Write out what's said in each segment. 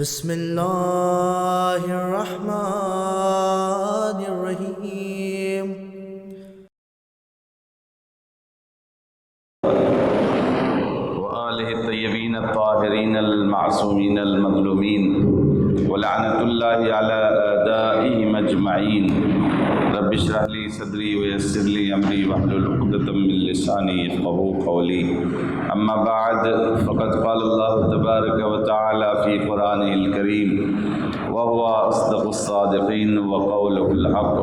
بسم اللہ الرحمن الرحیم وآلہ الطیبین الطاہرین المعصومین المظلومین ولعنۃ اللہ علی اعدائہم اجمعین رب اشرح لی صدری ویسر لی امری واحلل عقدۃ من لسانی یفقہوا قولی اما بعد فقد قال اللہ تبارک وتعالی فی قرآنہ الکریم وهو اصدق الصادقین وقولہ الحق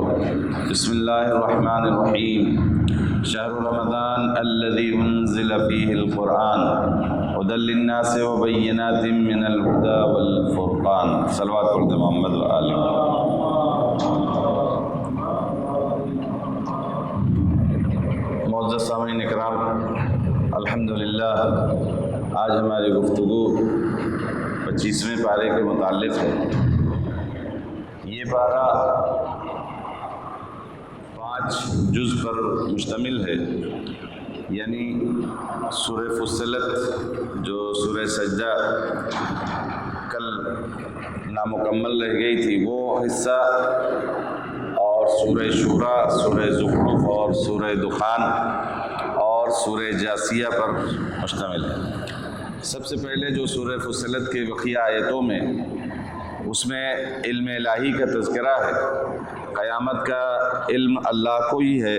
بسم اللہ الرحمن الرحیم شہر رمضان الذي انزل فيه القرآن هدى للناس وبينات من الهدى والفرقان صلوات پڑھ دیں محمد و آل معزز سامعین اکرام، الحمدللہ آج ہماری گفتگو 25ویں پارے کے متعلق ہے۔ یہ پارہ 5 جز پر مشتمل ہے، یعنی سورہ فصلت جو سورہ سجدہ کل نامکمل رہ گئی تھی وہ حصہ، اور سورہ شورا، سورہ زخرف اور سورہ دخان اور سورہ جاثیہ پر مشتمل ہے۔ سب سے پہلے جو سورہ فصلت کے بقیہ آیتوں میں اس میں علم الہی کا تذکرہ ہے۔ قیامت کا علم اللہ کو ہی ہے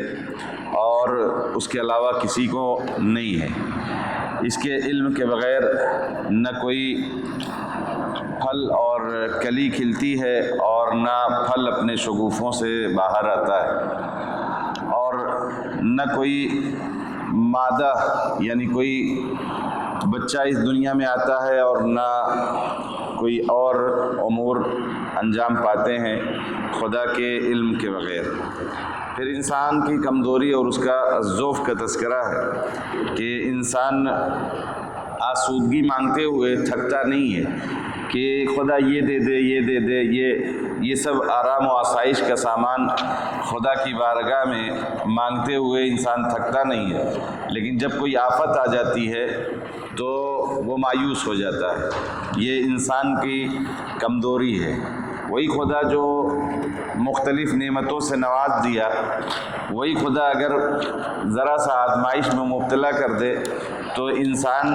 اور اس کے علاوہ کسی کو نہیں ہے۔ اس کے علم کے بغیر نہ کوئی پھل اور کلی کھلتی ہے اور نہ پھل اپنے شگوفوں سے باہر آتا ہے، اور نہ کوئی مادہ یعنی کوئی بچہ اس دنیا میں آتا ہے اور نہ کوئی اور امور انجام پاتے ہیں خدا کے علم کے بغیر۔ پھر انسان کی کمزوری اور اس کا ضعف کا تذکرہ ہے کہ انسان آسودگی مانگتے ہوئے تھکتا نہیں ہے کہ خدا یہ دے دے یہ دے دے، یہ سب آرام و آسائش کا سامان خدا کی بارگاہ میں مانگتے ہوئے انسان تھکتا نہیں ہے، لیکن جب کوئی آفت آ جاتی ہے تو وہ مایوس ہو جاتا ہے۔ یہ انسان کی کمزوری ہے۔ وہی خدا جو مختلف نعمتوں سے نواز دیا، وہی خدا اگر ذرا سا آزمائش میں مبتلا کر دے تو انسان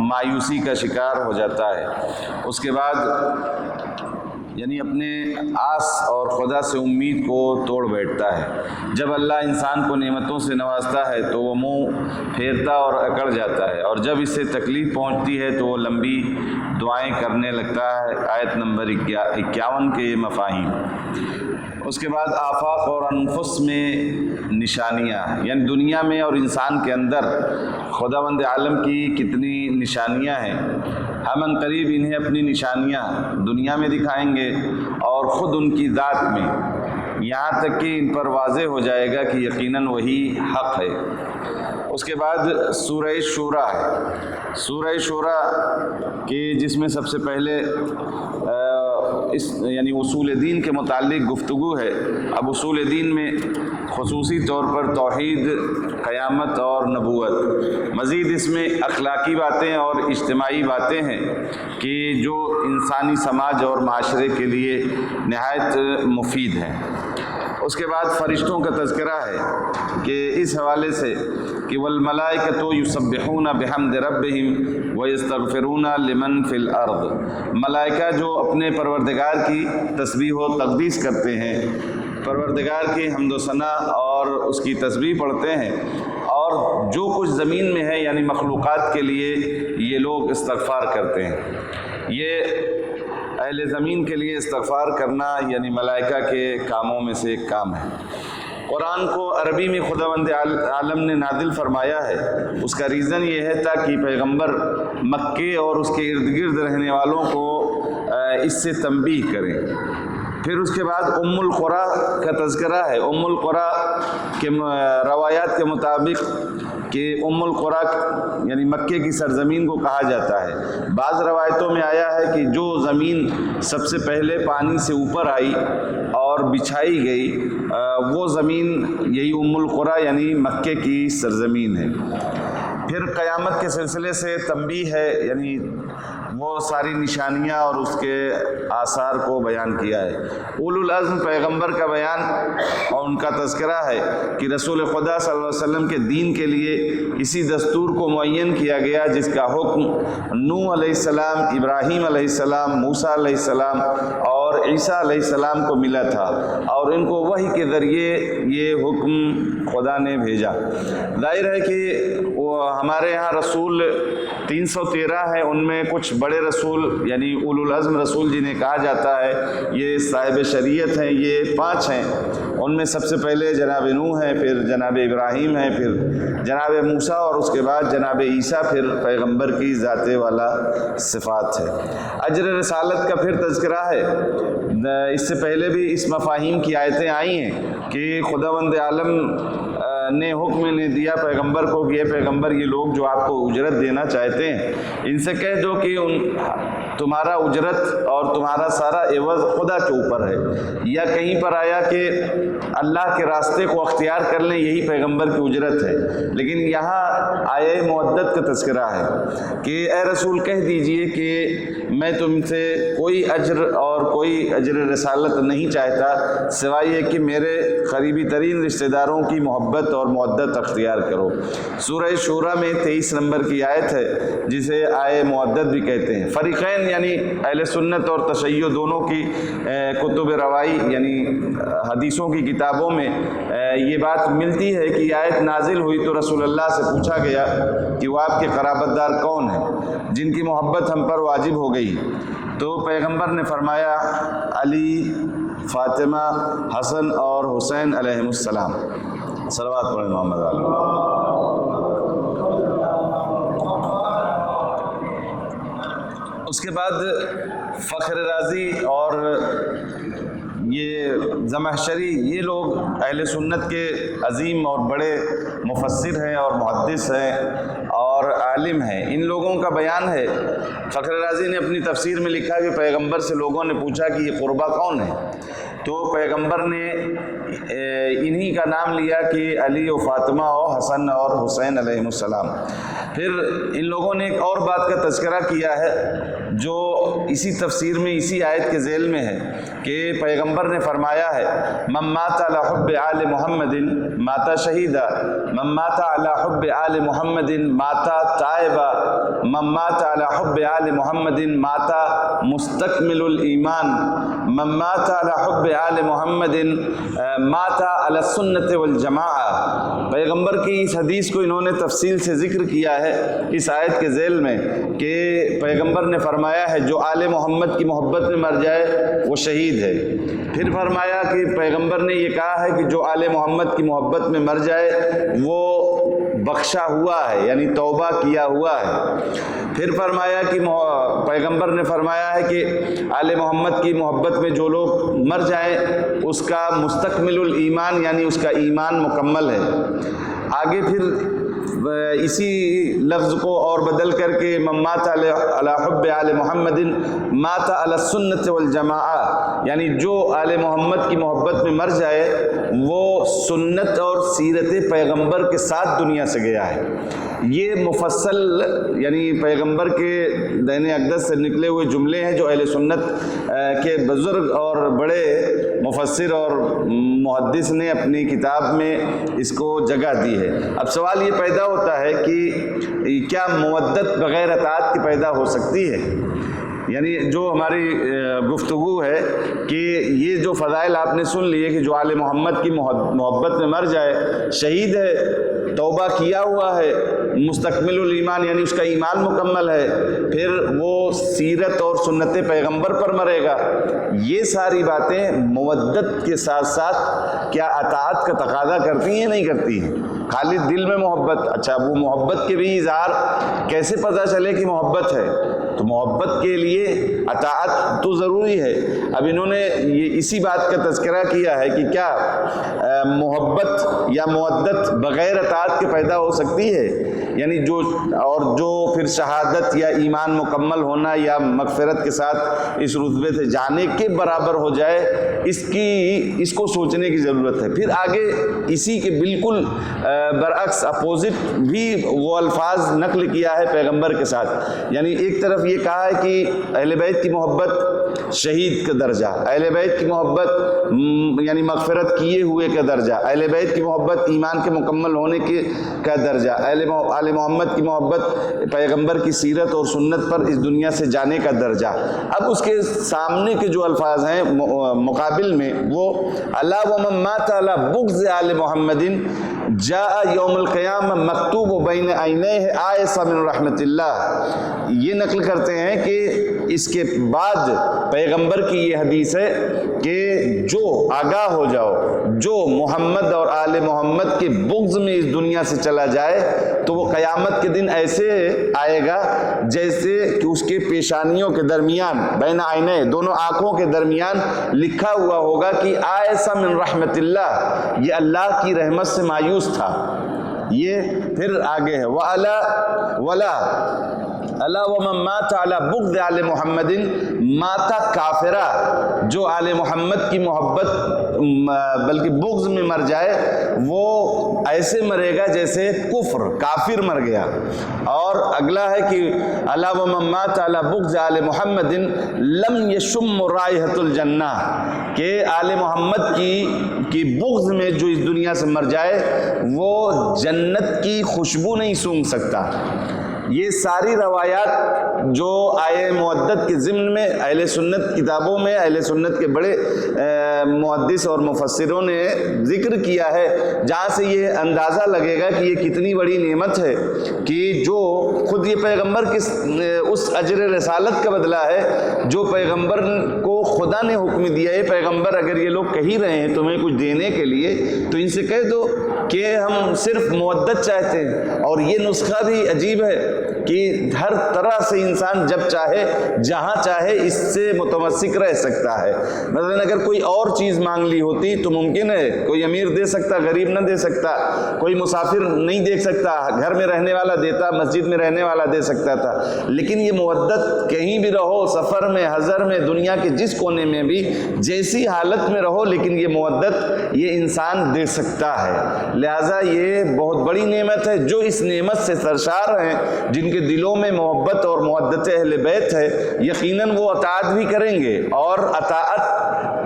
مایوسی کا شکار ہو جاتا ہے۔ اس کے بعد یعنی اپنے آس اور خدا سے امید کو توڑ بیٹھتا ہے۔ جب اللہ انسان کو نعمتوں سے نوازتا ہے تو وہ منہ پھیرتا اور اکڑ جاتا ہے، اور جب اسے تکلیف پہنچتی ہے تو وہ لمبی دعائیں کرنے لگتا ہے۔ آیت نمبر 51 کے یہ مفاہیم۔ اس کے بعد آفاق اور انفس میں نشانیاں، یعنی دنیا میں اور انسان کے اندر خداوند عالم کی کتنی نشانیاں ہیں۔ ہم ان قریب انہیں اپنی نشانیاں دنیا میں دکھائیں گے اور خود ان کی ذات میں، یہاں تک کہ ان پر واضح ہو جائے گا کہ یقیناً وہی حق ہے۔ اس کے بعد سورہ شورا ہے۔ سورہ شورا کہ جس میں سب سے پہلے یعنی اصول دین کے متعلق گفتگو ہے۔ اب اصول دین میں خصوصی طور پر توحید، قیامت اور نبوت، مزید اس میں اخلاقی باتیں اور اجتماعی باتیں ہیں کہ جو انسانی سماج اور معاشرے کے لیے نہایت مفید ہیں۔ اس کے بعد فرشتوں کا تذکرہ ہے کہ اس حوالے سے کہ والملائکۃ یسبحون بحمد ربہم ویستغفرون لمن فی الارض، ملائکہ جو اپنے پروردگار کی تسبیح و تقدیس کرتے ہیں، پروردگار کی حمد و ثنا اور اس کی تسبیح پڑھتے ہیں، اور جو کچھ زمین میں ہے یعنی مخلوقات کے لیے یہ لوگ استغفار کرتے ہیں۔ یہ اہل زمین کے لیے استغفار کرنا یعنی ملائکہ کے کاموں میں سے ایک کام ہے۔ قرآن کو عربی میں خداوند عالم نے نازل فرمایا ہے، اس کا ریزن یہ ہے تاکہ پیغمبر مکے اور اس کے ارد گرد رہنے والوں کو اس سے تنبیہ کریں۔ پھر اس کے بعد ام القریٰ کا تذکرہ ہے۔ ام القریٰ کے روایات کے مطابق کہ ام القریٰ یعنی مکے کی سرزمین کو کہا جاتا ہے۔ بعض روایتوں میں آیا ہے کہ جو زمین سب سے پہلے پانی سے اوپر آئی اور بچھائی گئی وہ زمین یہی ام القریٰ یعنی مکے کی سرزمین ہے۔ پھر قیامت کے سلسلے سے تنبیہ ہے، یعنی وہ ساری نشانیاں اور اس کے آثار کو بیان کیا ہے۔ اولو العزم پیغمبر کا بیان اور ان کا تذکرہ ہے کہ رسول خدا صلی اللہ علیہ وسلم کے دین کے لیے اسی دستور کو معین کیا گیا جس کا حکم نوح علیہ السلام، ابراہیم علیہ السلام، موسیٰ علیہ السلام اور عیسیٰ علیہ السلام کو ملا تھا، اور ان کو وحی کے ذریعے یہ حکم خدا نے بھیجا۔ ظاہر ہے کہ وہ ہمارے ہاں رسول 313 ہیں، ان میں کچھ بڑے رسول یعنی اولو العزم رسول جنہیں کہا جاتا ہے یہ صاحب شریعت ہیں، یہ 5 ہیں۔ ان میں سب سے پہلے جناب نوح ہیں، پھر جناب ابراہیم ہیں، پھر جناب موسیٰ، اور اس کے بعد جناب عیسیٰ، پھر پیغمبر کی ذات والا صفات ہے۔ اجر رسالت کا پھر تذکرہ ہے۔ اس سے پہلے بھی اس مفاہیم کی آیتیں آئی ہیں کہ خداوند عالم نے حکم نے دیا پیغمبر کو کہ یہ پیغمبر یہ لوگ جو آپ کو اجرت دینا چاہتے ہیں ان سے کہہ دو کہ تمہارا اجرت اور تمہارا سارا عوض خدا کے اوپر ہے، یا کہیں پر آیا کہ اللہ کے راستے کو اختیار کر لیں یہی پیغمبر کی اجرت ہے، لیکن یہاں آیہ مودت کا تذکرہ ہے کہ اے رسول کہہ دیجئے کہ میں تم سے کوئی اجر اور کوئی اجر رسالت نہیں چاہتا سوائے یہ کہ میرے قریبی ترین رشتہ داروں کی محبت اور مودت اختیار کرو۔ سورہ شورا میں 23 نمبر کی آیت ہے جسے آیہ مودت بھی کہتے ہیں۔ فریقین یعنی اہل سنت اور تشیع دونوں کی کتب روائی یعنی حدیثوں کی کتابوں میں یہ بات ملتی ہے کہ یہ آیت نازل ہوئی تو رسول اللہ سے پوچھا گیا کہ وہ آپ کے قرابت دار کون ہیں جن کی محبت ہم پر واجب ہو گئی، تو پیغمبر نے فرمایا علی، فاطمہ، حسن اور حسین علیہم السلام۔ صلوات پڑھیں محمد علی۔ اس کے بعد فخر رازی اور یہ زمخشری یہ لوگ اہل سنت کے عظیم اور بڑے مفسر ہیں اور محدث ہیں اور عالم ہیں۔ ان لوگوں کا بیان ہے، فخر رازی نے اپنی تفسیر میں لکھا کہ پیغمبر سے لوگوں نے پوچھا کہ یہ قربا کون ہے، تو پیغمبر نے انہی کا نام لیا کہ علی و فاطمہ و حسن اور حسین علیہ السلام۔ پھر ان لوگوں نے ایک اور بات کا تذکرہ کیا ہے جو اسی تفسیر میں اسی آیت کے ذیل میں ہے کہ پیغمبر نے فرمایا ہے من مات علی حب آل محمد ماتا شہیدا، من مات علی حب آل محمد ماتا تائبا، من مات علی حب آل محمد ماتا مستکمل الایمان، من مات علی حب آل محمد ماتا علی السنت والجماعہ۔ پیغمبر کی اس حدیث کو انہوں نے تفصیل سے ذکر کیا ہے اس آیت کے ذیل میں کہ پیغمبر نے فرمایا ہے جو آل محمد کی محبت میں مر جائے وہ شہید ہے۔ پھر فرمایا کہ پیغمبر نے یہ کہا ہے کہ جو آل محمد کی محبت میں مر جائے وہ بخشا ہوا ہے یعنی توبہ کیا ہوا ہے۔ پھر فرمایا کہ پیغمبر نے فرمایا ہے کہ آل محمد کی محبت میں جو لوگ مر جائیں اس کا مستکمل الایمان یعنی اس کا ایمان مکمل ہے۔ آگے پھر اسی لفظ کو اور بدل کر کے من مات علی حب آل محمد مات علی السنت والجماعہ یعنی جو آل محمد کی محبت میں مر جائے وہ سنت اور سیرت پیغمبر کے ساتھ دنیا سے گیا ہے۔ یہ مفصل یعنی پیغمبر کے دین اقدس سے نکلے ہوئے جملے ہیں جو اہل سنت کے بزرگ اور بڑے مفسر اور محدث نے اپنی کتاب میں اس کو جگہ دی ہے۔ اب سوال یہ پیدا ہوتا ہے کہ کیا مودت بغیر اطاعت کی پیدا ہو سکتی ہے؟ یعنی جو ہماری گفتگو ہے کہ یہ جو فضائل آپ نے سن لیے کہ جو آل محمد کی محبت میں مر جائے شہید ہے، توبہ کیا ہوا ہے، مستکمل الایمان یعنی اس کا ایمان مکمل ہے، پھر وہ سیرت اور سنت پیغمبر پر مرے گا، یہ ساری باتیں مودت کے ساتھ ساتھ کیا اطاعت کا تقاضا کرتی ہیں نہیں کرتی ہیں؟ خالی دل میں محبت، اچھا وہ محبت کے بھی اظہار کیسے پتہ چلے کہ محبت ہے؟ تو محبت کے لیے اطاعت تو ضروری ہے۔ اب انہوں نے یہ اسی بات کا تذکرہ کیا ہے کہ کیا محبت یا مودت بغیر اطاعت کے پیدا ہو سکتی ہے؟ یعنی جو پھر شہادت یا ایمان مکمل ہونا یا مغفرت کے ساتھ اس رتبے سے جانے کے برابر ہو جائے، اس کو سوچنے کی ضرورت ہے۔ پھر آگے اسی کے بالکل برعکس اپوزٹ بھی وہ الفاظ نقل کیا ہے پیغمبر کے ساتھ، یعنی ایک طرف یہ کہا ہے کہ اہل بیت کی محبت شہید کا درجہ، اہل بیت کی محبت یعنی مغفرت کیے ہوئے کا درجہ، اہل بیت کی محبت ایمان کے مکمل ہونے کا درجہ، آل محمد کی محبت پیغمبر کی سیرت اور سنت پر اس دنیا سے جانے کا درجہ۔ اب اس کے سامنے کے جو الفاظ ہیں مقابل میں وہ الا ومن مات علی بغض آل محمد جاء یوم القیامہ مکتوب بین عینیہ آیس من رحمت اللہ، یہ نقل کرتے ہیں کہ اس کے بعد پیغمبر کی یہ حدیث ہے کہ جو آگاہ ہو جاؤ، جو محمد اور آل محمد کے بغض میں اس دنیا سے چلا جائے تو وہ قیامت کے دن ایسے آئے گا جیسے کہ اس کے پیشانیوں کے درمیان بین عینیہ، دونوں آنکھوں کے درمیان لکھا ہوا ہوگا کہ آیس من رحمت اللہ، یہ اللہ کی رحمت سے مایوس تھا۔ یہ پھر آگے ہے وَأَلَا وَمَن مَاتَ عَلَى بُغْضِ آلِ مُحَمَّدٍ مَاتَ کافرا، جو آل محمد کی محبت بلکہ بغض میں مر جائے وہ ایسے مرے گا جیسے کافر مر گیا۔ اور اگلا ہے کہ الا ومن مات علی بغض آل محمد لم یشم رائحۃ الجنہ، کہ آل محمد کی بغض میں جو اس دنیا سے مر جائے وہ جنت کی خوشبو نہیں سونگھ سکتا۔ یہ ساری روایات جو آئے معدت کے ضمن میں اہل سنت کتابوں میں اہل سنت کے بڑے محدث اور مفسروں نے ذکر کیا ہے، جہاں سے یہ اندازہ لگے گا کہ یہ کتنی بڑی نعمت ہے کہ جو خود یہ پیغمبر کی اس اجر رسالت کا بدلہ ہے جو پیغمبر کو خدا نے حکم دیا ہے۔ پیغمبر اگر یہ لوگ کہی رہے ہیں تمہیں کچھ دینے کے لیے تو ان سے کہہ دو کہ ہم صرف مودت چاہتے ہیں۔ اور یہ نسخہ بھی عجیب ہے کہ ہر طرح سے انسان جب چاہے جہاں چاہے اس سے متمسک رہ سکتا ہے۔ مثلا اگر کوئی اور چیز مانگ لی ہوتی تو ممکن ہے کوئی امیر دے سکتا، غریب نہ دے سکتا، کوئی مسافر نہیں دیکھ سکتا، گھر میں رہنے والا دیتا، مسجد میں رہنے والا دے سکتا تھا۔ لیکن یہ مودت کہیں بھی رہو، سفر میں، حضر میں، دنیا کے جس کونے میں بھی، جیسی حالت میں رہو، لیکن یہ مودت یہ انسان دے سکتا ہے۔ لہٰذا یہ بہت بڑی نعمت ہے۔ جو اس نعمت سے سرشار ہیں، جن کے دلوں میں محبت اور محبت اہل بیت ہے، یقیناً وہ اطاعت بھی کریں گے، اور اطاعت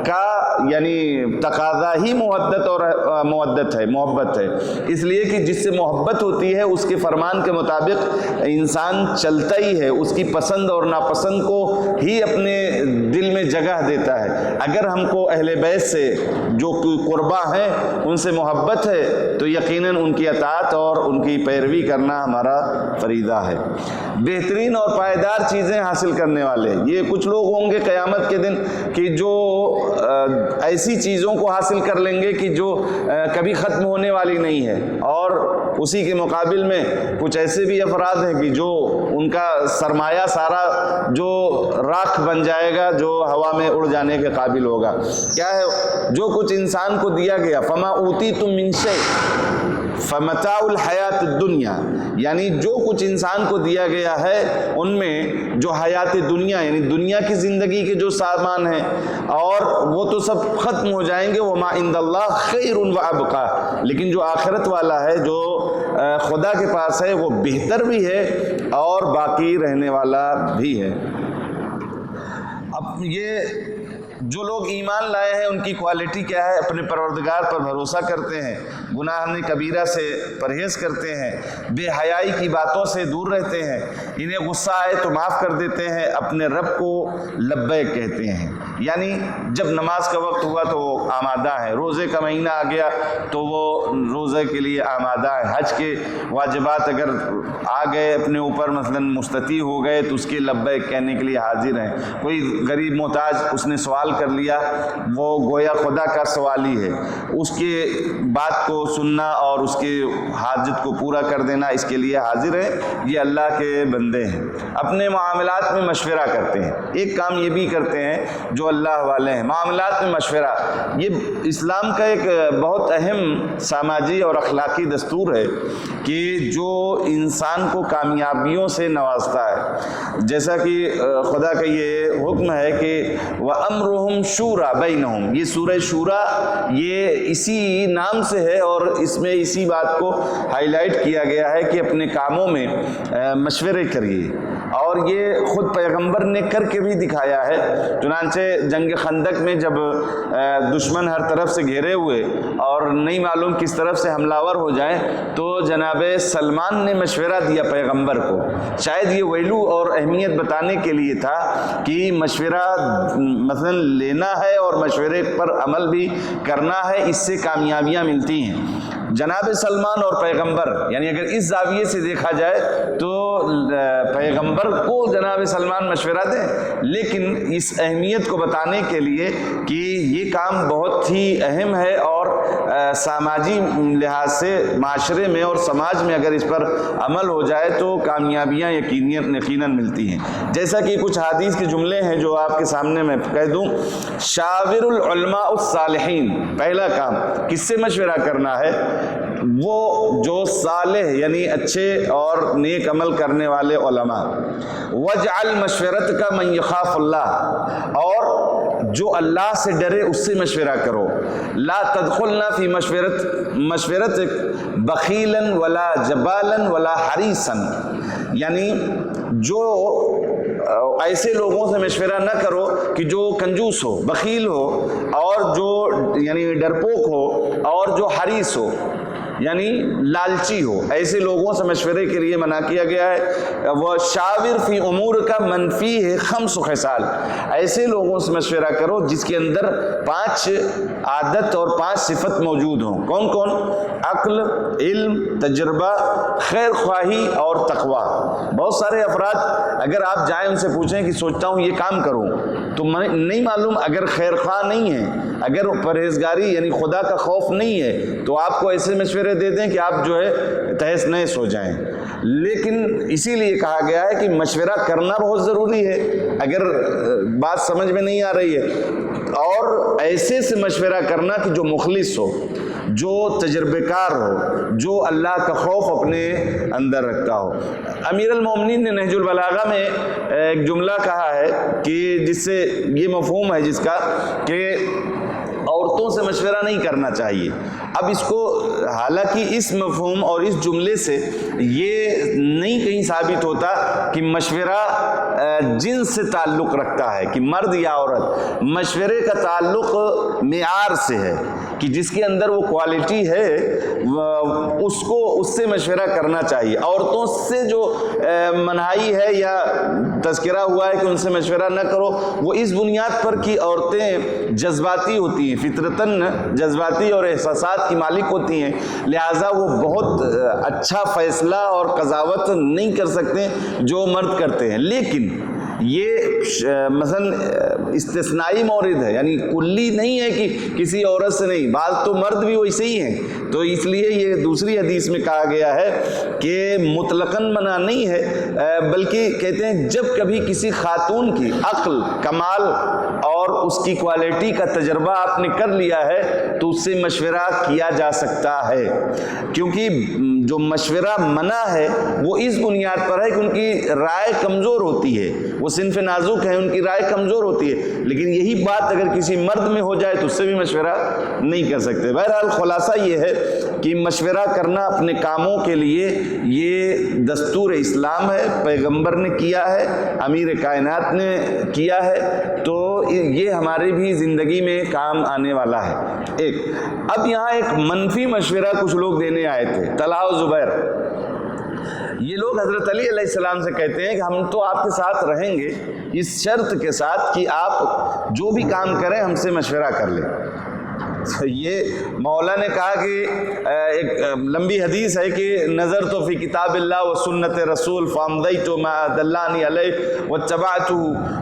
کا یعنی تقاضا ہی محبت ہے، اس لیے کہ جس سے محبت ہوتی ہے اس کے فرمان کے مطابق انسان چلتا ہی ہے، اس کی پسند اور ناپسند کو ہی اپنے دل میں جگہ دیتا ہے۔ اگر ہم کو اہل بیت سے جو قربا ہیں ان سے محبت ہے تو یقیناً ان کی اطاعت اور ان کی پیروی کرنا ہمارا فریضہ ہے۔ بہترین اور پائیدار چیزیں حاصل کرنے والے یہ کچھ لوگ ہوں گے قیامت کے دن کہ جو ایسی چیزوں کو حاصل کر لیں گے کہ جو کبھی ختم ہونے والی نہیں ہے، اور اسی کے مقابل میں کچھ ایسے بھی افراد ہیں کہ جو ان کا سرمایہ سارا جو راکھ بن جائے گا، جو ہوا میں اڑ جانے کے قابل ہوگا۔ کیا ہے جو کچھ انسان کو دیا گیا، فما اوتیتم من شیء فمتاع الحیات الدنیا، یعنی جو کچھ انسان کو دیا گیا ہے ان میں جو حیات دنیا یعنی دنیا کی زندگی کے جو سامان ہیں اور وہ تو سب ختم ہو جائیں گے، وما عند اللہ خیر وابقا، لیکن جو آخرت والا ہے، جو خدا کے پاس ہے، وہ بہتر بھی ہے اور باقی رہنے والا بھی ہے۔ اب یہ جو لوگ ایمان لائے ہیں ان کی کوالٹی کیا ہے؟ اپنے پروردگار پر بھروسہ کرتے ہیں، گناہ کبیرہ سے پرہیز کرتے ہیں، بے حیائی کی باتوں سے دور رہتے ہیں، انہیں غصہ آئے تو معاف کر دیتے ہیں، اپنے رب کو لبیک کہتے ہیں، یعنی جب نماز کا وقت ہوا تو وہ آمادہ ہیں، روزے کا مہینہ آ گیا تو وہ روزے کے لیے آمادہ ہیں، حج کے واجبات اگر آ گئے اپنے اوپر، مثلا مستطیع ہو گئے تو اس کے لبیک کہنے کے لیے حاضر ہیں۔ کوئی غریب محتاج اس نے سوال کر لیا، وہ گویا خدا کا سوالی ہے، اس کے بات کو سننا اور اس کے حاجت کو پورا کر دینا اس کے لیے حاضر ہے۔ یہ اللہ کے بندے ہیں، اپنے معاملات میں مشورہ کرتے ہیں۔ ایک کام یہ بھی کرتے ہیں جو اللہ والے ہیں، معاملات میں مشورہ۔ یہ اسلام کا ایک بہت اہم سماجی اور اخلاقی دستور ہے کہ کہ جو انسان کو کامیابیوں سے نوازتا ہے، جیسا کہ خدا کا یہ حکم ہے کہ وَأَمْرُهُمْ شُورَى بَيْنَهُمْ، یہ سورہ شورا یہ اسی نام سے ہے اور اس میں اسی بات کو ہائی لائٹ کیا گیا ہے کہ اپنے کاموں میں مشورے کریے، اور یہ خود پیغمبر نے کر کے بھی دکھایا ہے۔ چنانچہ جنگ خندق میں جب دشمن ہر طرف سے گھیرے ہوئے اور نہیں معلوم کس طرف سے حملہ ور ہو جائیں تو جناب سلمان نے مشورہ دیا پیغمبر کو، شاید یہ ویلو اور اہمیت بتانے کے لیے تھا کہ مشورہ مثلا لینا ہے اور مشورے پر عمل بھی کرنا ہے، اس سے کامیابیاں ملتی ہیں۔ جناب سلمان اور پیغمبر، یعنی اگر اس زاویے سے دیکھا جائے تو پیغمبر کو جناب سلمان مشورہ دیں، لیکن اس اہمیت کو بتانے کے لیے کہ یہ کام بہت ہی اہم ہے اور سماجی لحاظ سے معاشرے میں اور سماج میں اگر اس پر عمل ہو جائے تو کامیابیاں یقیناً ملتی ہیں۔ جیسا کہ کچھ حدیث کے جملے ہیں جو آپ کے سامنے میں کہہ دوں، شاور العلماء الصالحین، پہلا کام کس سے مشورہ کرنا ہے؟ وہ جو صالح یعنی اچھے اور نیک عمل کرنے والے علماء، وجعل مشورت کا من یخاف اللہ، اور جو اللہ سے ڈرے اس سے مشورہ کرو، لا تدخلنا فی مشورت بخیلا ولا جبالا ولا حریصا، یعنی جو ایسے لوگوں سے مشورہ نہ کرو کہ جو کنجوس ہو، بخیل ہو، اور جو یعنی ڈرپوک ہو، اور جو حریص ہو یعنی لالچی ہو، ایسے لوگوں سے مشورے کے لیے منع کیا گیا ہے۔ وہ شاور فی امور کا منفی ہے 5 خصال، ایسے لوگوں سے مشورہ کرو جس کے اندر 5 عادت اور 5 صفت موجود ہوں۔ کون کون؟ عقل، علم، تجربہ، خیر خواہی اور تقوی۔ بہت سارے افراد اگر آپ جائیں ان سے پوچھیں کہ سوچتا ہوں یہ کام کروں، تو نہیں معلوم، اگر خیر خواہ نہیں ہے، اگر پرہیزگاری یعنی خدا کا خوف نہیں ہے تو آپ کو ایسے مشورے دے دیں کہ آپ جو ہے تہس نہس ہو جائیں۔ لیکن اسی لیے کہا گیا ہے کہ مشورہ کرنا بہت ضروری ہے اگر بات سمجھ میں نہیں آ رہی ہے، اور ایسے سے مشورہ کرنا کہ جو مخلص ہو، جو تجربے کار ہو، جو اللہ کا خوف اپنے اندر رکھتا ہو۔ امیر المومنین نے نہج البلاغہ میں ایک جملہ کہا ہے کہ جس سے یہ مفہوم ہے جس کا کہ عورتوں سے مشورہ نہیں کرنا چاہیے۔ اب اس کو حالانکہ اس مفہوم اور اس جملے سے یہ نہیں کہیں ثابت ہوتا کہ مشورہ جنس سے تعلق رکھتا ہے کہ مرد یا عورت، مشورے کا تعلق معیار سے ہے کہ جس کے اندر وہ کوالٹی ہے اس سے مشورہ کرنا چاہیے۔ عورتوں سے جو منہائی ہے یا تذکرہ ہوا ہے کہ ان سے مشورہ نہ کرو، وہ اس بنیاد پر کہ عورتیں جذباتی ہوتی ہیں، فطرتاً جذباتی اور احساسات کی مالک ہوتی ہیں، لہٰذا وہ بہت اچھا فیصلہ اور قضاوت نہیں کر سکتے جو مرد کرتے ہیں۔ لیکن یہ مثلا استثنائی مورد ہے، یعنی کلی نہیں ہے کہ کسی عورت سے نہیں، بعض تو مرد بھی ویسے ہی ہیں، تو اس لیے یہ دوسری حدیث میں کہا گیا ہے کہ مطلقاً منع نہیں ہے، بلکہ کہتے ہیں جب کبھی کسی خاتون کی عقل، کمال اور اس کی کوالٹی کا تجربہ آپ نے کر لیا ہے تو اس سے مشورہ کیا جا سکتا ہے، کیونکہ جو مشورہ منع ہے وہ اس بنیاد پر ہے کہ ان کی رائے کمزور ہوتی ہے، وہ صنف نازک ہیں، ان کی رائے کمزور ہوتی ہے، لیکن یہی بات اگر کسی مرد میں ہو جائے تو اس سے بھی مشورہ نہیں کر سکتے۔ بہرحال خلاصہ یہ ہے کہ مشورہ کرنا اپنے کاموں کے لیے یہ دستور اسلام ہے، پیغمبر نے کیا ہے، امیر کائنات نے کیا ہے، تو یہ ہماری بھی زندگی میں کام آنے والا ہے۔ اب یہاں ایک منفی مشورہ کچھ لوگ دینے آئے تھے، طلحہ و زبیر۔ یہ لوگ حضرت علی علیہ السلام سے کہتے ہیں کہ ہم تو آپ کے ساتھ رہیں گے اس شرط کے ساتھ کہ آپ جو بھی کام کریں ہم سے مشورہ کر لیں۔ یہ مولا نے کہا کہ ایک لمبی حدیث ہے کہ نظر تو فی کتاب اللہ و سنت رسول فامدیت ما دلانی علیہ واتبعتہ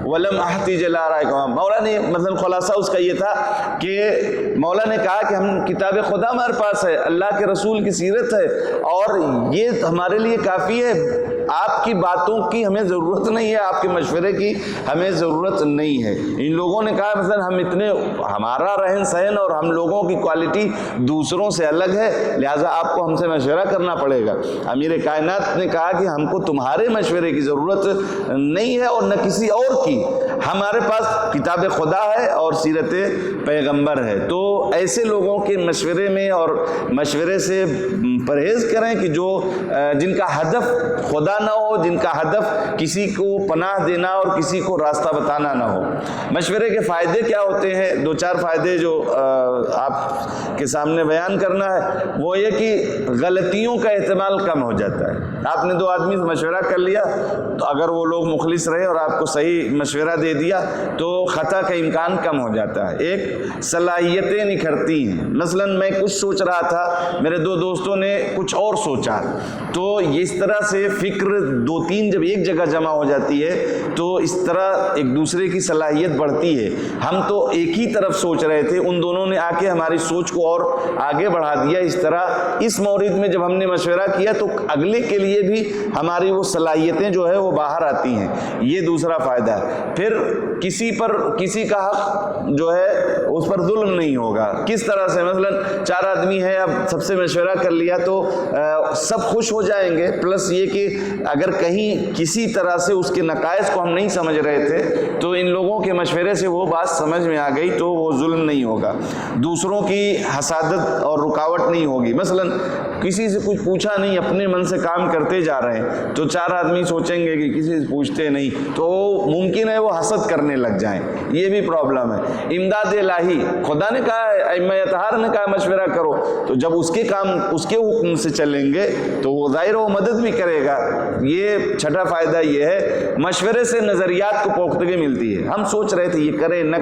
ولم احتج الی رائکم۔ مولا نے مثلا خلاصہ اس کا یہ تھا کہ مولا نے کہا کہ ہم کتاب خدا ہمارے پاس ہے، اللہ کے رسول کی سیرت ہے، اور یہ ہمارے لیے کافی ہے، آپ کی باتوں کی ہمیں ضرورت نہیں ہے، آپ کے مشورے کی ہمیں ضرورت نہیں ہے۔ ان لوگوں نے کہا مثلا ہم اتنے، ہمارا رہن سہن اور ہم لوگوں کی کوالٹی دوسروں سے الگ ہے، لہٰذا آپ کو ہم سے مشورہ کرنا پڑے گا۔ امیر کائنات نے کہا کہ ہم کو تمہارے مشورے کی ضرورت نہیں ہے اور نہ کسی اور کی، ہمارے پاس کتاب خدا ہے اور سیرت پیغمبر ہے۔ تو ایسے لوگوں کے مشورے میں اور مشورے سے پرہیز کریں کہ جن کا ہدف خدا نہ ہو، جن کا ہدف کسی کو پناہ دینا اور کسی کو راستہ بتانا نہ ہو۔ مشورے کے فائدے کیا ہوتے ہیں؟ 2-4 فائدے جو آپ کے سامنے بیان کرنا ہے وہ یہ کہ غلطیوں کا احتمال کم ہو جاتا ہے۔ آپ نے 2 آدمی سے مشورہ کر لیا تو اگر وہ لوگ مخلص رہے اور آپ کو صحیح مشورہ دے دیا تو خطا کا امکان کم ہو جاتا ہے۔ ایک صلاحیتیں نکھرتی ہیں۔ مثلا میں کچھ سوچ رہا تھا، میرے 2 دوستوں نے کچھ اور سوچا، تو اس طرح سے فکر 2-3 جب ایک جگہ جمع ہو جاتی ہے تو اس طرح ایک دوسرے کی صلاحیت بڑھتی ہے۔ ہم تو ایک ہی طرف سوچ رہے تھے، ان دونوں نے آ کے ہماری سوچ کو اور آگے بڑھا دیا۔ اس طرح اس مورد میں جب ہم نے مشورہ کیا تو اگلے کے لیے بھی ہماری وہ صلاحیتیں جو ہے وہ باہر آتی ہیں۔ یہ دوسرا فائدہ ہے۔ پھر کسی کا حق جو ہے اس پر ظلم نہیں ہوگا۔ کس طرح سے؟ مثلا 4 آدمی ہیں، اب سب سے مشورہ کر لیا تو سب خوش ہو جائیں گے، پلس یہ کہ اگر کہیں کسی طرح سے اس کے نقائص کو ہم نہیں سمجھ رہے تھے تو ان لوگوں کے مشورے سے وہ بات سمجھ میں آ گئی تو وہ ظلم نہیں ہوگا۔ دوسروں کی حسادت اور رکاوٹ نہیں ہوگی۔ مثلا کسی سے کچھ پوچھا نہیں، اپنے من سے کام کرتے جا رہے ہیں تو 4 آدمی سوچیں گے کہ کسی سے پوچھتے نہیں تو ممکن ہے وہ حسد کرنے لگ جائیں، یہ بھی پرابلم ہے۔ امداد الہی، خدا نے کہا ہے، ائمہ اطہار نے کہا مشورہ کرو، تو جب اس کے حکم سے چلیں گے تو وہ ظاہر وہ مدد بھی کرے گا۔ یہ چھٹا فائدہ یہ ہے، مشورے سے نظریات کو پختگی ملتی ہے۔ ہم سوچ رہے تھے یہ کریں نہ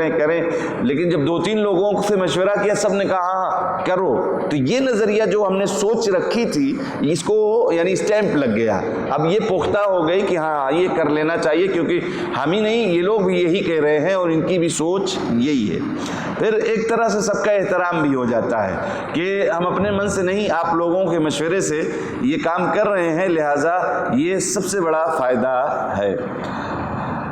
کریں، لیکن جب 2-3 لوگوں سے مشورہ کیا، سب نے کہا ہاں کرو، تو یہ نظریہ جو ہم نے سوچ رکھی تھی اس کو یعنی اسٹیمپ لگ گیا۔ اب یہ پختہ ہو گئی کہ ہاں یہ کر لینا چاہیے، کیونکہ ہم ہی نہیں یہ لوگ بھی یہی کہہ رہے ہیں اور ان کی بھی سوچ یہی ہے۔ پھر ایک طرح سے سب کا احترام بھی ہو جاتا ہے کہ ہم اپنے من سے نہیں، آپ لوگوں کے مشورے سے یہ کام کر رہے ہیں، لہٰذا یہ سب سے بڑا فائدہ ہے۔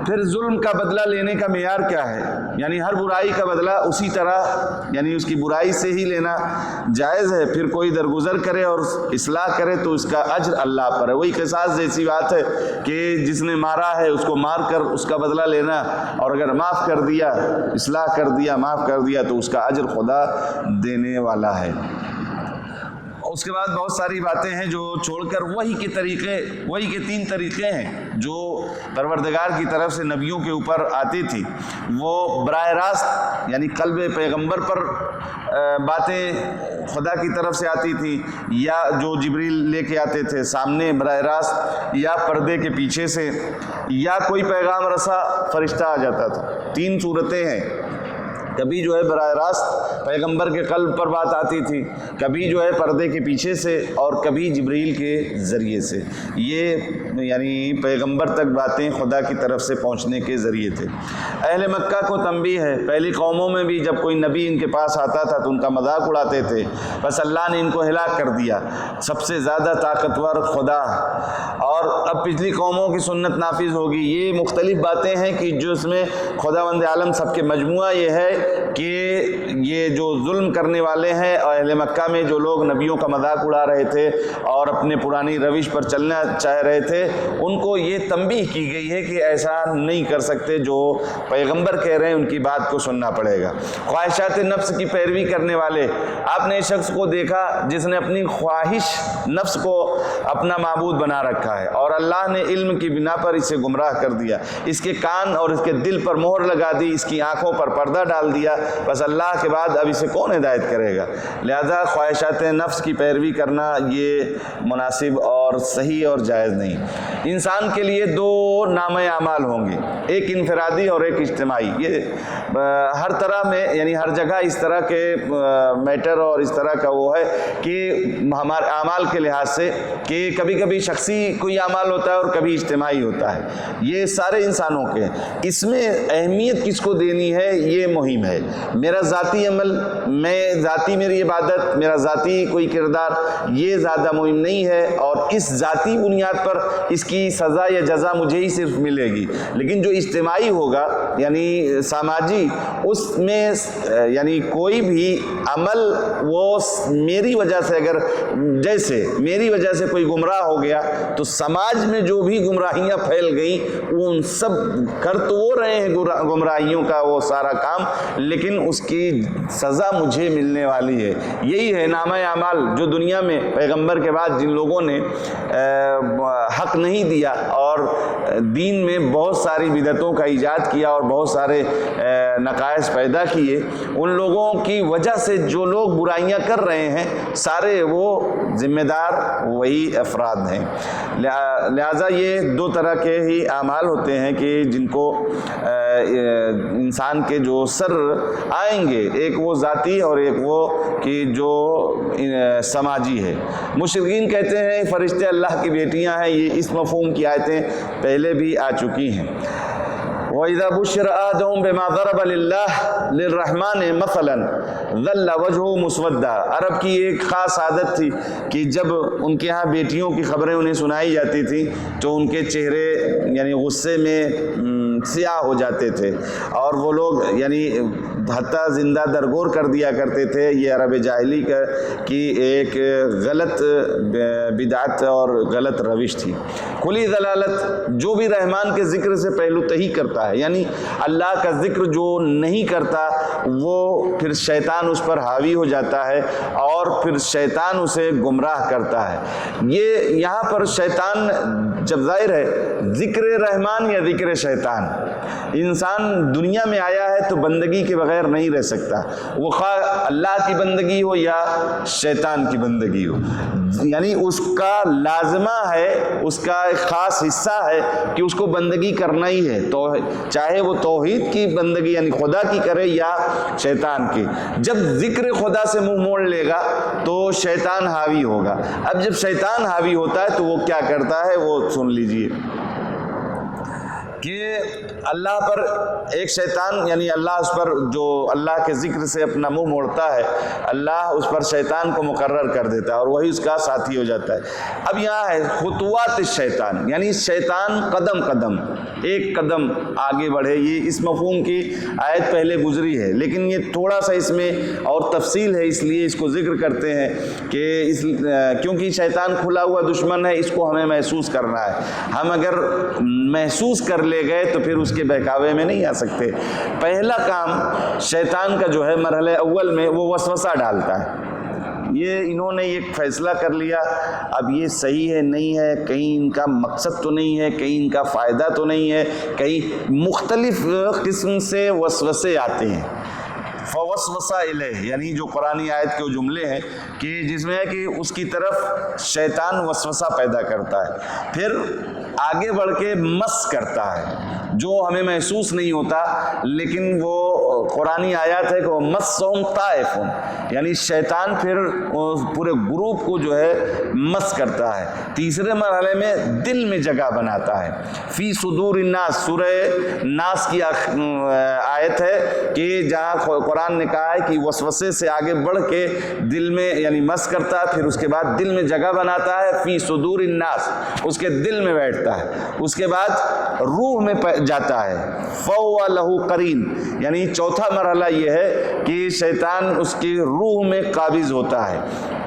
پھر ظلم کا بدلہ لینے کا معیار کیا ہے؟ یعنی ہر برائی کا بدلہ اسی طرح یعنی اس کی برائی سے ہی لینا جائز ہے۔ پھر کوئی درگزر کرے اور اصلاح کرے تو اس کا اجر اللہ پر ہے۔ وہی قصاص جیسی بات ہے کہ جس نے مارا ہے اس کو مار کر اس کا بدلہ لینا، اور اگر معاف کر دیا، اصلاح کر دیا، معاف کر دیا تو اس کا اجر خدا دینے والا ہے۔ اس کے بعد بہت ساری باتیں ہیں جو چھوڑ کر وہی کے 3 طریقے ہیں جو پروردگار کی طرف سے نبیوں کے اوپر آتی تھی، وہ براہ راست یعنی قلب پیغمبر پر باتیں خدا کی طرف سے آتی تھی، یا جو جبریل لے کے آتے تھے سامنے براہ راست، یا پردے کے پیچھے سے، یا کوئی پیغام رسا فرشتہ آ جاتا تھا۔ 3 صورتیں ہیں۔ کبھی جو ہے براہ راست پیغمبر کے قلب پر بات آتی تھی، کبھی جو ہے پردے کے پیچھے سے، اور کبھی جبریل کے ذریعے سے۔ یہ یعنی پیغمبر تک باتیں خدا کی طرف سے پہنچنے کے ذریعے تھے۔ اہل مکہ کو تنبیہ ہے، پہلی قوموں میں بھی جب کوئی نبی ان کے پاس آتا تھا تو ان کا مذاق اڑاتے تھے، بس اللہ نے ان کو ہلاک کر دیا۔ سب سے زیادہ طاقتور خدا، اور اب پچھلی قوموں کی سنت نافذ ہوگی۔ یہ مختلف باتیں ہیں کہ جو اس میں خداوند عالم سب کے مجموعہ یہ ہے کہ یہ جو ظلم کرنے والے ہیں اور اہل مکہ میں جو لوگ نبیوں کا مذاق اڑا رہے تھے اور اپنے پرانی روش پر چلنا چاہ رہے تھے، ان کو یہ تنبیہ کی گئی ہے کہ ایسا نہیں کر سکتے، جو پیغمبر کہہ رہے ہیں ان کی بات کو سننا پڑے گا۔ خواہشات نفس کی پیروی کرنے والے، آپ نے اس شخص کو دیکھا جس نے اپنی خواہش نفس کو اپنا معبود بنا رکھا ہے، اور اللہ نے علم کی بنا پر اسے گمراہ کر دیا، اس کے کان اور اس کے دل پر مہر لگا دی، اس کی آنکھوں پر پردہ ڈال دیا، بس اللہ کے بعد اب اسے کون ہدایت کرے گا؟ لہذا خواہشات نفس کی پیروی کرنا یہ مناسب اور صحیح اور جائز نہیں۔ انسان کے لیے 2 نامہ اعمال ہوں گے، ایک انفرادی اور ایک اجتماعی۔ یہ ہر طرح میں یعنی ہر جگہ اس طرح کے میٹر اور اس طرح کا وہ ہے کہ ہمارے اعمال کے لحاظ سے کہ کبھی کبھی شخصی کوئی اعمال ہوتا ہے اور کبھی اجتماعی ہوتا ہے، یہ سارے انسانوں کے ہیں۔ اس میں اہمیت کس کو دینی ہے یہ مہم ہے. میرا ذاتی عمل، میری عبادت، میرا ذاتی کوئی کردار یہ زیادہ مہم نہیں ہے، اور اس ذاتی بنیاد پر اس کی سزا یا جزا مجھے ہی صرف ملے گی. لیکن جو اجتماعی ہوگا یعنی سماجی، اس میں یعنی کوئی بھی عمل وہ میری وجہ سے، اگر جیسے میری وجہ سے کوئی گمراہ ہو گیا تو سماج میں جو بھی گمراہیاں پھیل گئیں وہ ان سب کر تو وہ رہے ہیں گمراہیوں کا وہ سارا کام، لیکن اس کی سزا مجھے ملنے والی ہے. یہی ہے نامہ اعمال جو دنیا میں پیغمبر کے بعد جن لوگوں نے حق نہیں دیا اور دین میں بہت ساری بدعتوں کا ایجاد کیا اور بہت سارے نقائص پیدا کیے، ان لوگوں کی وجہ سے جو لوگ برائیاں کر رہے ہیں سارے وہ ذمہ دار وہی افراد ہیں. لہٰذا یہ دو طرح کے ہی اعمال ہوتے ہیں کہ جن کو انسان کے جو سر آئیں گے، ایک وہ ذاتی اور ایک وہ کہ جو سماجی ہے. مشرکین کہتے ہیں فرشتے اللہ کی بیٹیاں ہیں، یہ اس مفہوم کی آیتیں پہلے بھی آ چکی ہیں. وَإِذَا بُشِّرَ أَحَدُهُم بِمَا ضَرَبَ لِلرَّحْمَنِ مَثَلًا ظَلَّ وَجْهُهُ مُسْوَدًّا. عرب کی ایک خاص عادت تھی کہ جب ان کے ہاں بیٹیوں کی خبریں انہیں سنائی جاتی تھی تو ان کے چہرے یعنی غصے میں سیاہ ہو جاتے تھے، اور وہ لوگ یعنی حتیٰ زندہ درگور کر دیا کرتے تھے. یہ عرب جاہلی کی ایک غلط بدعت اور غلط روش تھی. کھلی ضلالت. جو بھی رحمان کے ذکر سے پہلو تہی کرتا ہے، یعنی اللہ کا ذکر جو نہیں کرتا وہ پھر شیطان اس پر حاوی ہو جاتا ہے اور پھر شیطان اسے گمراہ کرتا ہے. یہ یہاں پر شیطان جب ظاہر ہے ذکر رحمان یا ذکر شیطان، انسان دنیا میں آیا ہے تو بندگی کے بغیر نہیں رہ سکتا، وہ خواہ اللہ کی بندگی ہو یا شیطان کی بندگی ہو. یعنی اس کا لازمہ ہے، اس کا ایک خاص حصہ ہے کہ اس کو بندگی کرنا ہی ہے، تو چاہے وہ توحید کی بندگی یعنی خدا کی کرے یا شیطان کی. جب ذکر خدا سے منہ موڑ لے گا تو شیطان حاوی ہوگا. اب جب شیطان حاوی ہوتا ہے تو وہ کیا کرتا ہے وہ سن لیجئے کہ اللہ پر ایک شیطان یعنی اللہ اس پر جو اللہ کے ذکر سے اپنا منہ موڑتا ہے، اللہ اس پر شیطان کو مقرر کر دیتا ہے اور وہی اس کا ساتھی ہو جاتا ہے. اب یہاں ہے خطوات شیطان، یعنی شیطان قدم قدم ایک قدم آگے بڑھے. یہ اس مفہوم کی آیت پہلے گزری ہے، لیکن یہ تھوڑا سا اس میں اور تفصیل ہے، اس لیے اس کو ذکر کرتے ہیں کہ کیونکہ شیطان کھلا ہوا دشمن ہے، اس کو ہمیں محسوس کرنا ہے. ہم اگر محسوس کر لے گئے تو پھر اس کے بہکاوے میں نہیں آ سکتے. پہلا کام شیطان کا جو ہے مرحلے اول میں وہ وسوسہ ڈالتا ہے. یہ انہوں نے ایک فیصلہ کر لیا، اب یہ صحیح ہے نہیں ہے، کہیں ان کا مقصد تو نہیں ہے، کہیں ان کا فائدہ تو نہیں ہے، کہیں مختلف قسم سے وسوسے آتے ہیں. فوسوسہ الیہ یعنی جو قرآنی آیت کے جملے ہیں کہ جس میں ہے کہ اس کی طرف شیطان وسوسہ پیدا کرتا ہے، پھر آگے بڑھ کے مس کرتا ہے جو ہمیں محسوس نہیں ہوتا، لیکن وہ قرآنی آیات ہے کہ وہ مسہم طائف، یعنی شیطان پھر پورے گروپ کو جو ہے مس کرتا ہے. تیسرے مرحلے میں دل میں جگہ بناتا ہے. فی صدور الناس سورہ ناس کی آیت ہے کہ جہاں قرآن نے کہا ہے کہ وسوسے سے آگے بڑھ کے دل میں یعنی مس کرتا ہے، پھر اس کے بعد دل میں جگہ بناتا ہے. فی صدور الناس اس کے دل میں بیٹھتا ہے، اس کے بعد روح میں جاتا ہے. فَوَّ لَهُ قَرِينٌ یعنی چوتھا مرحلہ یہ ہے کہ شیطان اس کی روح میں قابض ہوتا ہے.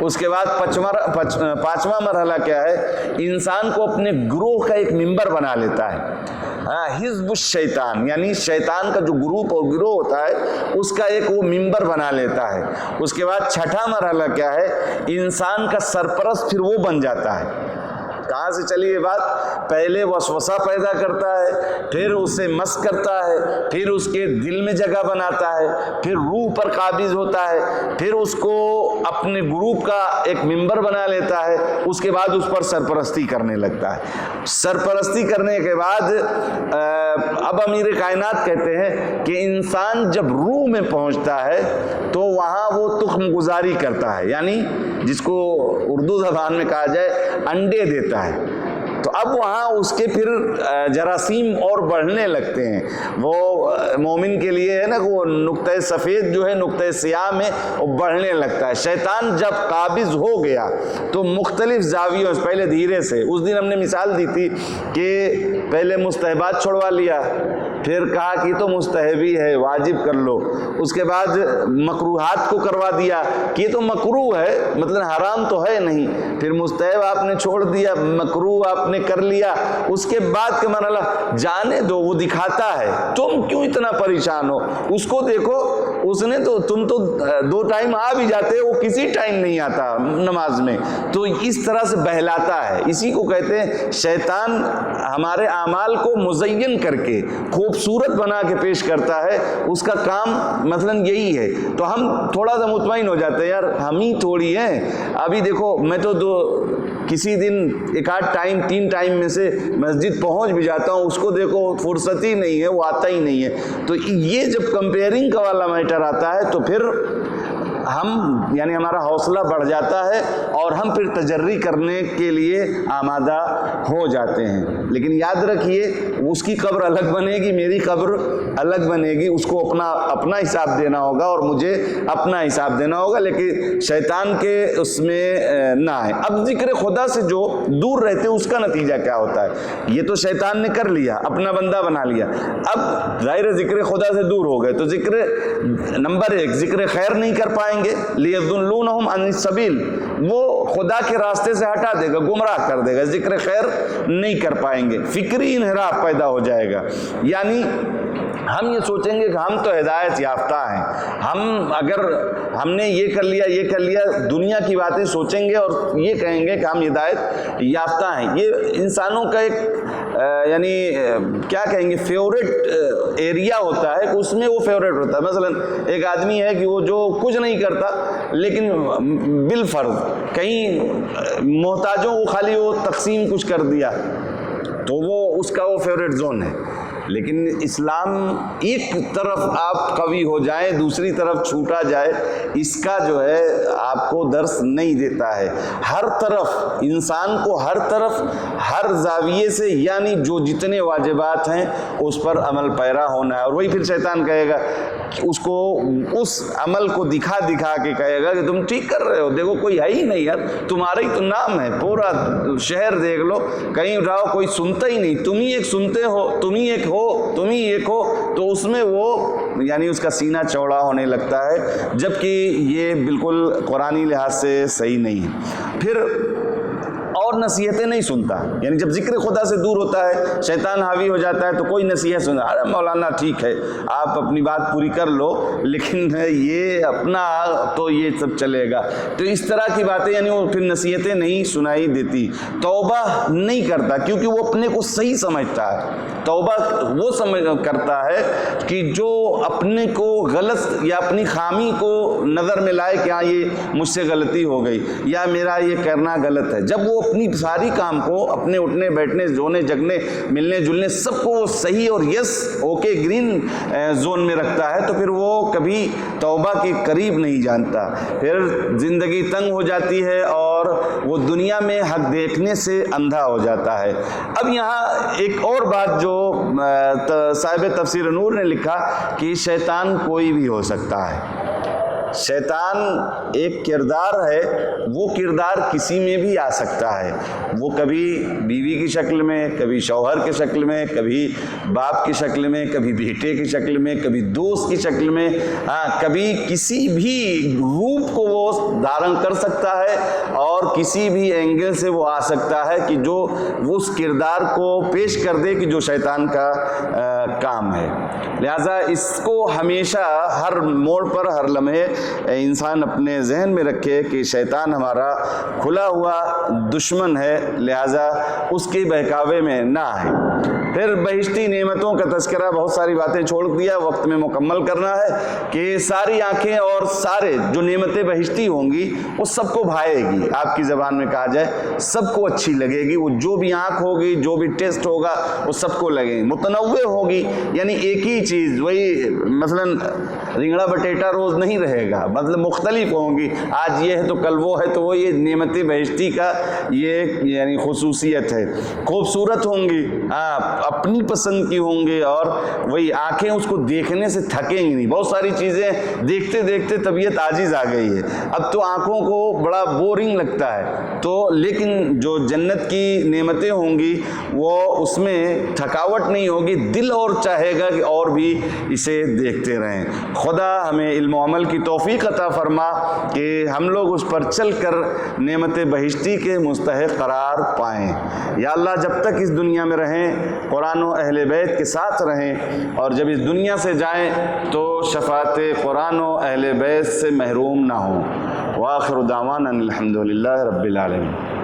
اس کے بعد پانچواں مرحلہ کیا ہے؟ انسان کو اپنے گروہ کا ایک ممبر بنا لیتا ہے. حزب الشیطان یعنی شیطان کا جو گروپ اور گروہ ہوتا ہے اس کا ایک وہ ممبر بنا لیتا ہے. اس کے بعد چھٹا مرحلہ کیا ہے؟ انسان کا سرپرست پھر وہ بن جاتا ہے. کہاں سے چلی یہ بات؟ پہلے وسوسہ پیدا کرتا ہے، پھر اسے مس کرتا ہے، پھر اس کے دل میں جگہ بناتا ہے، پھر روح پر قابض ہوتا ہے، پھر اس کو اپنے گروپ کا ایک ممبر بنا لیتا ہے. اس کے بعد اس پر سرپرستی کرنے لگتا ہے. سرپرستی کرنے کے بعد اب امیر کائنات کہتے ہیں کہ انسان جب روح میں پہنچتا ہے تو وہاں وہ تخم گزاری کرتا ہے، یعنی جس کو اردو زبان میں کہا جائے انڈے دیتا ہے. تو اب وہاں اس کے پھر جراثیم اور بڑھنے لگتے ہیں. وہ مومن کے لیے ہے نا وہ نقطۂ سفید جو ہے نقطۂ سیاہ میں وہ بڑھنے لگتا ہے. شیطان جب قابض ہو گیا تو مختلف زاویوں سے پہلے دھیرے سے, اس دن ہم نے مثال دی تھی کہ پہلے مستحبات چھوڑوا لیا, پھر کہا کہ تو مستحبی ہے واجب کر لو, اس کے بعد مکروہات کو کروا دیا کہ یہ تو مکروہ ہے مطلب حرام تو ہے نہیں, پھر مستحب آپ نے چھوڑ دیا, مکروہ آپ نے کر لیا, اس کے بعد کا مرحلہ جانے دو, وہ دکھاتا ہے, تم کیوں اتنا پریشان ہو, اس کو دیکھو, اس نے تو تم تو 2 ٹائم آ بھی جاتے, وہ کسی ٹائم نہیں آتا نماز میں, تو اس طرح سے بہلاتا ہے. اسی کو کہتے ہیں شیطان ہمارے اعمال کو مزین کر کے خوبصورت بنا کے پیش کرتا ہے, اس کا کام مثلا یہی ہے. تو ہم تھوڑا سا مطمئن ہو جاتے ہیں, یار ہم ہی تھوڑی ہیں. ابھی دیکھو میں تو کسی دن 1-8 ٹائم 3 ٹائم میں سے مسجد پہنچ بھی جاتا ہوں, اس کو دیکھو فرصت ہی نہیں ہے, وہ آتا ہی نہیں ہے. تو یہ جب کمپیئرنگ کا والا میٹر آتا ہے تو پھر ہم یعنی ہمارا حوصلہ بڑھ جاتا ہے اور ہم پھر تجری کرنے کے لیے آمادہ ہو جاتے ہیں. لیکن یاد رکھیے اس کی قبر الگ بنے گی, میری قبر الگ بنے گی, اس کو اپنا حساب دینا ہوگا اور مجھے اپنا حساب دینا ہوگا, لیکن شیطان کے اس میں نہ ہے. اب ذکر خدا سے جو دور رہتے اس کا نتیجہ کیا ہوتا ہے؟ یہ تو شیطان نے کر لیا, اپنا بندہ بنا لیا, اب ظاہر ذکر خدا سے دور ہو گئے تو نمبر 1 ذکر خیر نہیں کر پائیں گے, لیذلونہم عن السبیل, وہ خدا کے راستے سے ہٹا دے گا, گمراہ کر دے گا, ذکر خیر نہیں کر پائیں گے, فکری انحراف پیدا ہو جائے گا. یعنی ہم یہ سوچیں گے کہ ہم تو ہدایت یافتہ ہیں, ہم اگر ہم نے یہ کر لیا دنیا کی باتیں سوچیں گے اور یہ کہیں گے کہ ہم ہدایت یافتہ ہیں. یہ انسانوں کا ایک یعنی کیا کہیں گے فیوریٹ ایریا ہوتا ہے, اس میں وہ فیوریٹ ہوتا ہے. مثلا ایک آدمی ہے کہ وہ جو کچھ نہیں کرتا لیکن بالفرض کہیں محتاجوں کو خالی وہ تقسیم کچھ کر دیا تو وہ اس کا وہ فیوریٹ زون ہے. لیکن اسلام ایک طرف آپ قوی ہو جائیں دوسری طرف چھوٹا جائے, اس کا جو ہے آپ کو درس نہیں دیتا ہے. ہر طرف انسان کو ہر طرف ہر زاویے سے یعنی جو جتنے واجبات ہیں اس پر عمل پیرا ہونا ہے. اور وہی پھر شیطان کہے گا اس کو اس عمل کو دکھا کے کہے گا کہ تم ٹھیک کر رہے ہو, دیکھو کوئی ہے ہی نہیں یار, تمہارا ہی تو نام ہے, پورا شہر دیکھ لو کہیں جاؤ کوئی سنتا ہی نہیں, تم ہی ایک سنتے ہو, تم ہی ایک ہو, تم ہی ایک ہو. تو اس میں وہ یعنی اس کا سینہ چوڑا ہونے لگتا ہے, جبکہ یہ بالکل قرآنی لحاظ سے صحیح نہیں ہے. پھر اور نصیحتیں نہیں سنتا, یعنی جب ذکر خدا سے دور ہوتا ہے شیطان حاوی ہو جاتا ہے تو کوئی نصیحت سنتا, ارے مولانا ٹھیک ہے آپ اپنی بات پوری کر لو لیکن یہ اپنا تو یہ سب چلے گا. تو اس طرح کی باتیں یعنی وہ پھر نصیحتیں نہیں سنائی دیتی. توبہ نہیں کرتا کیونکہ وہ اپنے کو صحیح سمجھتا ہے. توبہ وہ کرتا ہے کہ جو اپنے کو غلط یا اپنی خامی کو نظر میں لائے کہ ہاں یہ مجھ سے غلطی ہو گئی یا میرا یہ کرنا غلط ہے. جب وہ اپنی ساری کام کو اپنے اٹھنے بیٹھنے سونے جگنے ملنے جلنے سب کو وہ صحیح اور یس اوکے گرین زون میں رکھتا ہے تو پھر وہ کبھی توبہ کے قریب نہیں جانتا. پھر زندگی تنگ ہو جاتی ہے اور وہ دنیا میں حق دیکھنے سے اندھا ہو جاتا ہے. اب یہاں ایک اور بات جو صاحب تفسیر نور نے لکھا کہ شیطان کوئی بھی ہو سکتا ہے. شیطان ایک کردار ہے, وہ کردار کسی میں بھی آ سکتا ہے. وہ کبھی بیوی کی شکل میں, کبھی شوہر کی شکل میں, کبھی باپ کی شکل میں, کبھی بیٹے کی شکل میں, کبھی دوست کی شکل میں, کبھی کسی بھی روپ کو وہ دھارن کر سکتا ہے اور کسی بھی اینگل سے وہ آ سکتا ہے کہ جو اس کردار کو پیش کر دے کہ جو شیطان کا کام ہے. لہذا اس کو ہمیشہ ہر موڑ پر ہر لمحے انسان اپنے ذہن میں رکھے کہ شیطان ہمارا کھلا ہوا دشمن ہے, لہذا اس کے بہکاوے میں نہ آئے. پھر بہشتی نعمتوں کا تذکرہ، بہت ساری باتیں چھوڑ دیا، وقت میں مکمل کرنا ہے کہ ساری آنکھیں اور سارے جو نعمتیں بہشتی ہوں گی وہ سب کو بھائے گی، آپ کی زبان میں کہا جائے سب کو اچھی لگے گی، وہ جو بھی آنکھ ہوگی، جو بھی ٹیسٹ ہوگا وہ سب کو لگے گی، متنوع ہوگی، یعنی ایک ہی چیز، وہی مثلا رنگڑا بٹیٹا روز نہیں رہے گا، مطلب مختلف ہوں گی، آج یہ ہے تو کل وہ ہے، تو وہ یہ نعمت بہشتی کا یہ یعنی خصوصیت ہے، خوبصورت ہوں گی، اپنی پسند کی ہوں گے، اور وہی آنکھیں اس کو دیکھنے سے تھکیں گی نہیں، بہت ساری چیزیں دیکھتے دیکھتے طبیعت عاجز آ گئی ہے، اب تو آنکھوں کو بڑا بورنگ لگتا ہے، تو لیکن جو جنت کی نعمتیں ہوں گی وہ اس میں تھکاوٹ نہیں ہوگی، دل اور چاہے گا کہ اور بھی اسے دیکھتے رہیں۔ خدا ہمیں علم و عمل کی توفیق عطا فرما کہ ہم لوگ اس پر چل کر نعمت بہشتی کے مستحق قرار پائیں۔ یا اللہ جب تک اس دنیا میں رہیں قرآن و اہل بیت کے ساتھ رہیں، اور جب اس دنیا سے جائیں تو شفاعت قرآن و اہل بیت سے محروم نہ ہوں۔ وآخر دعوانا الحمد للہ رب العالمین۔